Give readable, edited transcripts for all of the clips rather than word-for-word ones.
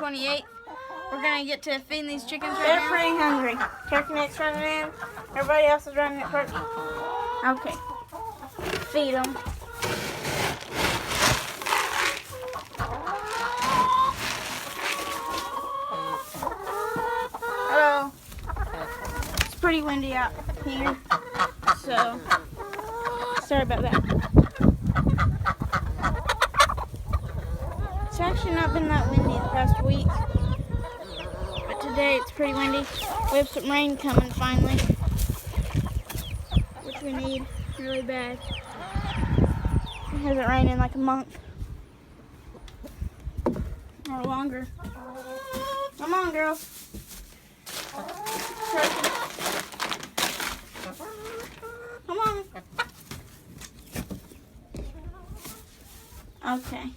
28th. We're gonna get to feeding these chickens right They're now. pretty hungry. Turkey neck's running in. Everybody else is running at turkey. Okay. Feed them. Hello. It's pretty windy out here, so sorry about that. It's actually not been that windy the past week, but today it's pretty windy. We have some rain coming finally, which we need really bad. It hasn't rained in like a month or longer. Come on, girls. Come on. Okay.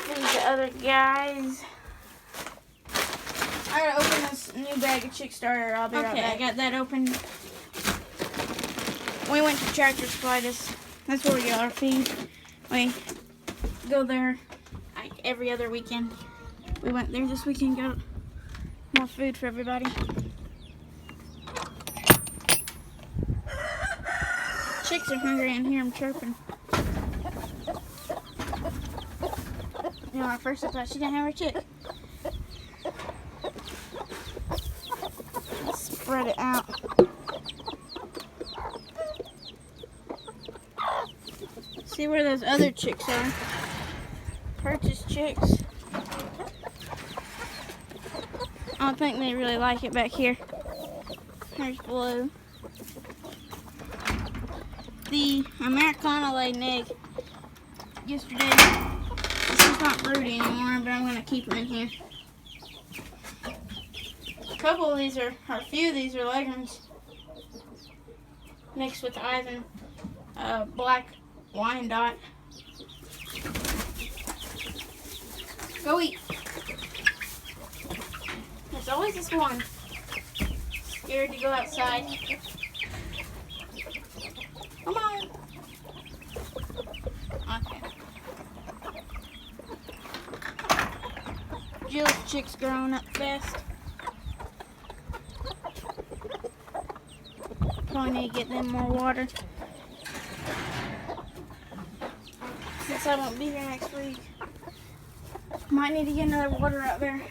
These the other guys. I gotta open this new bag of chick starter. I'll be right back. I got that open. We went to Tractor Supply. That's where we get our feed. We go there like every other weekend. We went there this weekend, got more food for everybody. Chicks are hungry in here. I'm chirping. You know, at first I thought she didn't have her chick. Let's spread it out. See where those other chicks are. Purchase chicks. I don't think they really like it back here. Here's Blue. The Americana laid an egg yesterday. She's not broody anymore, but I'm going to keep her in here. A couple of these are, or a few of these are leghorns mixed with Ivan Black Wyandotte. Go eat. There's always this one scared to go outside. Come on. Okay. Jill's chick's growing up fast. Probably need to get them more water. Since I won't be here next week. Might need to get another water out there.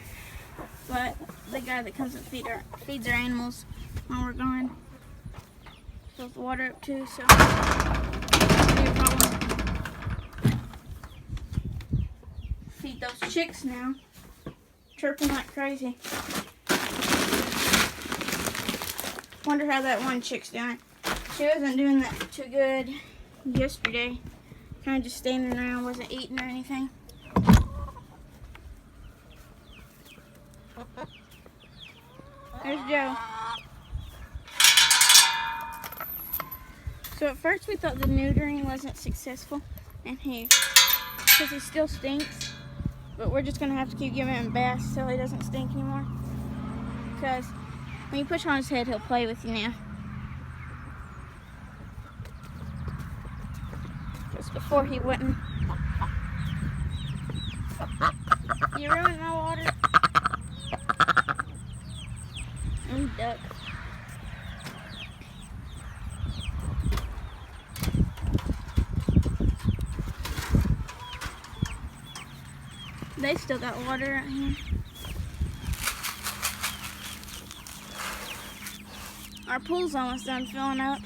But the guy that comes and feeds our animals while we're gone fills the water up too, so no problem. Feed those chicks now. Chirping like crazy. Wonder how that one chick's doing. She wasn't doing that too good yesterday. Kind of just standing around, wasn't eating or anything. There's Joe. So at first we thought the neutering wasn't successful, and because he still stinks, but we're just gonna have to keep giving him baths so he doesn't stink anymore. Because when you push on his head, he'll play with you now. Because before he wouldn't. You ruined my water. Duck. They still got water out here. Our pool's almost done filling up.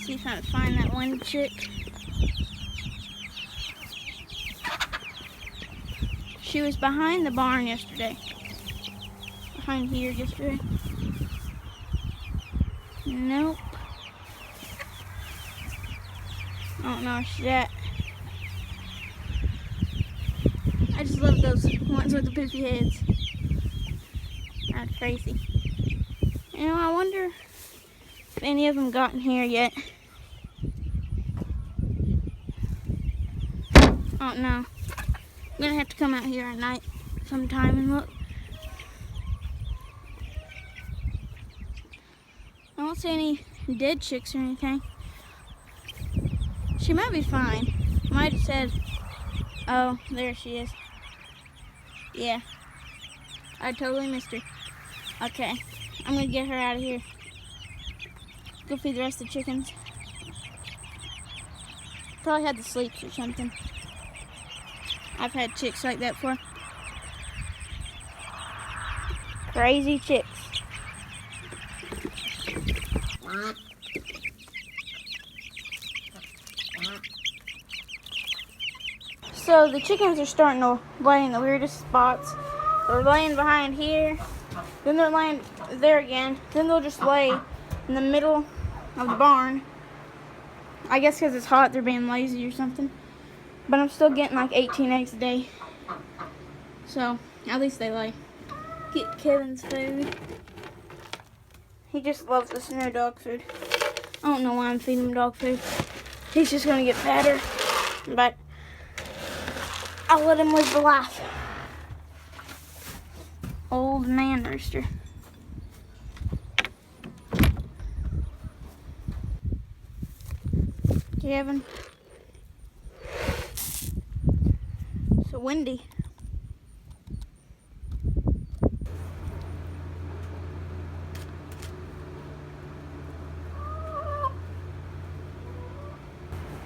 See if I can find that one chick. She was behind the barn yesterday. Behind here yesterday. Nope. I don't know where she's at. I just love those ones with the poofy heads. That's crazy. You know, I wonder if any of them got in here yet. I don't know. I'm gonna have to come out here at night sometime and look. I don't see any dead chicks or anything. She might be fine. Might have said Oh, there she is. Yeah. I totally missed her. Okay. I'm gonna get her out of here. Go feed the rest of the chickens. Probably had the sleeps or something. I've had chicks like that before. Crazy chicks. So the chickens are starting to lay in the weirdest spots. They're laying behind here, then they're laying there again, then they'll just lay in the middle of the barn. I guess because it's hot, they're being lazy or something. But I'm still getting like 18 eggs a day. So at least they lay. Get Kevin's food. He just loves this new dog food. I don't know why I'm feeding him dog food. He's just gonna get fatter, but I'll let him live the life. Old man rooster. Kevin. So windy.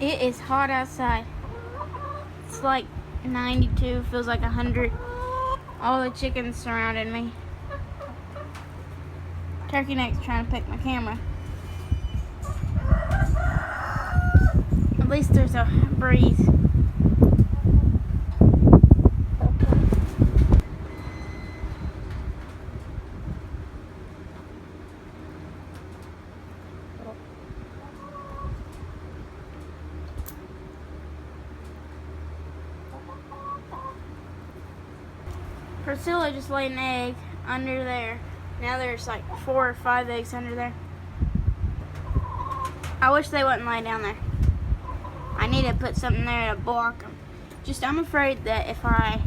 It is hot outside. It's like 92, feels like 100. All the chickens surrounded me. Turkey neck's trying to pick my camera. At least there's a breeze. Priscilla just laid an egg under there. Now there's like 4 or 5 eggs under there. I wish they wouldn't lay down there. I need to put something there to block them. I'm afraid that if I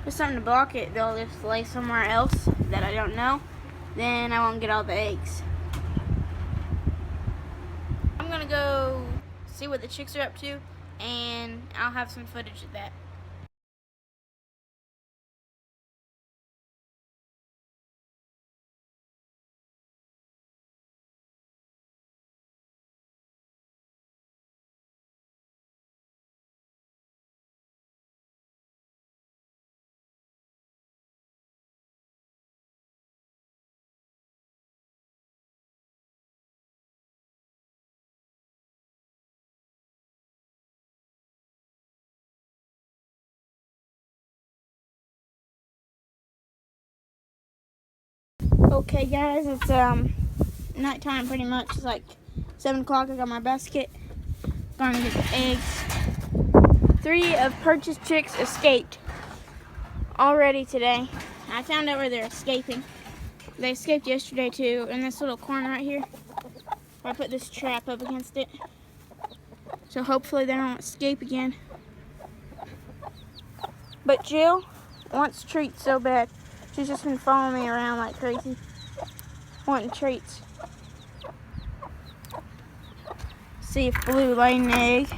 put something to block it, they'll just lay somewhere else that I don't know. Then I won't get all the eggs. I'm gonna go see what the chicks are up to, and I'll have some footage of that. Okay guys, it's nighttime pretty much. It's like 7 o'clock. I got my basket. Gonna get the eggs. 3 of purchased chicks escaped already today. I found out where they're escaping. They escaped yesterday too, in this little corner right here. I put this trap up against it. So hopefully they don't escape again. But Jill wants treats so bad. She's just been following me around like crazy, wanting treats. See if Blue laid an egg.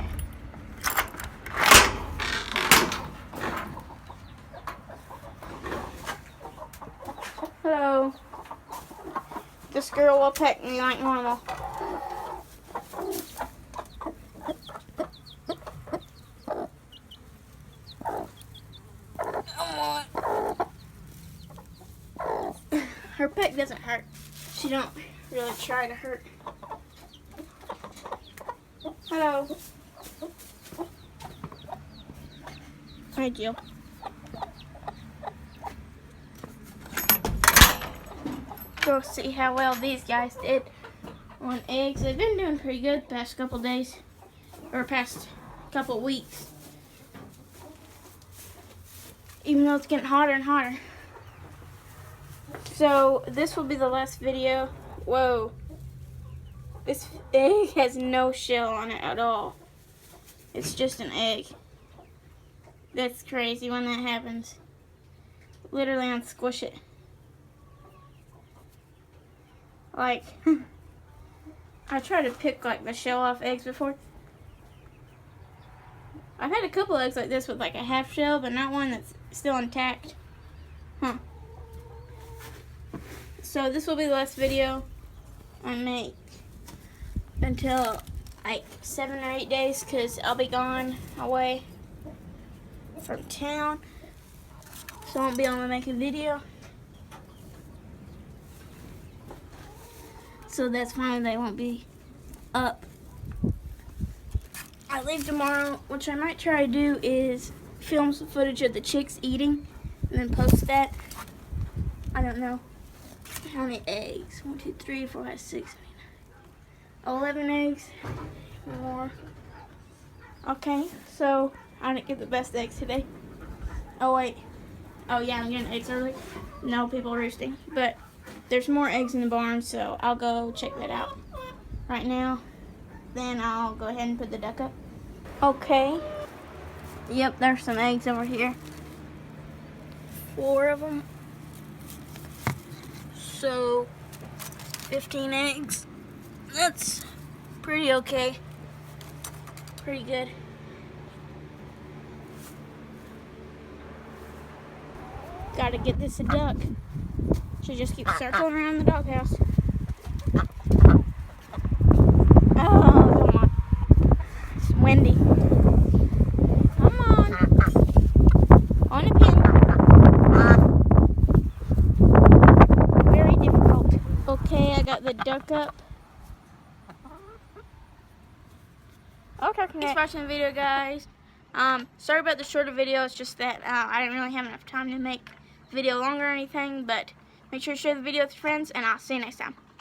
Hello. This girl will peck me like normal. Her peck doesn't hurt. She don't really try to hurt. Hello. Hi, Jill. Go see how well these guys did on eggs. They've been doing pretty good the past couple days, or past couple weeks. Even though it's getting hotter and hotter. So this will be the last video. Whoa. This egg has no shell on it at all. It's just an egg. That's crazy when that happens. Literally unsquish it. Like, I tried to pick like the shell off eggs before. I've had a couple eggs like this with like a half shell, but not one that's still intact. Huh. So this will be the last video I make until like 7 or 8 days, because I'll be gone away from town, so I won't be able to make a video. So that's why they won't be up. I leave tomorrow. What I might try to do is film some footage of the chicks eating and then post that. I don't know how many eggs. 1, 2, 3, 4, 5, 6, 11 eggs. More. Okay, so I didn't get the best eggs today. Oh wait. Oh yeah, I'm getting eggs early. No people roosting. But there's more eggs in the barn, so I'll go check that out right now. Then I'll go ahead and put the duck up. Okay. Yep, there's some eggs over here. 4 of them. So 15 eggs. That's pretty okay. Pretty good. Gotta get this a duck. Should just keep circling around the doghouse. Oh, come on. It's windy. Come on. On a pin. Very difficult. Okay, I got the duck up. Okay, thanks for watching the video, guys. Sorry about the shorter video. It's just that I didn't really have enough time to make the video longer or anything. But make sure to share the video with your friends, and I'll see you next time.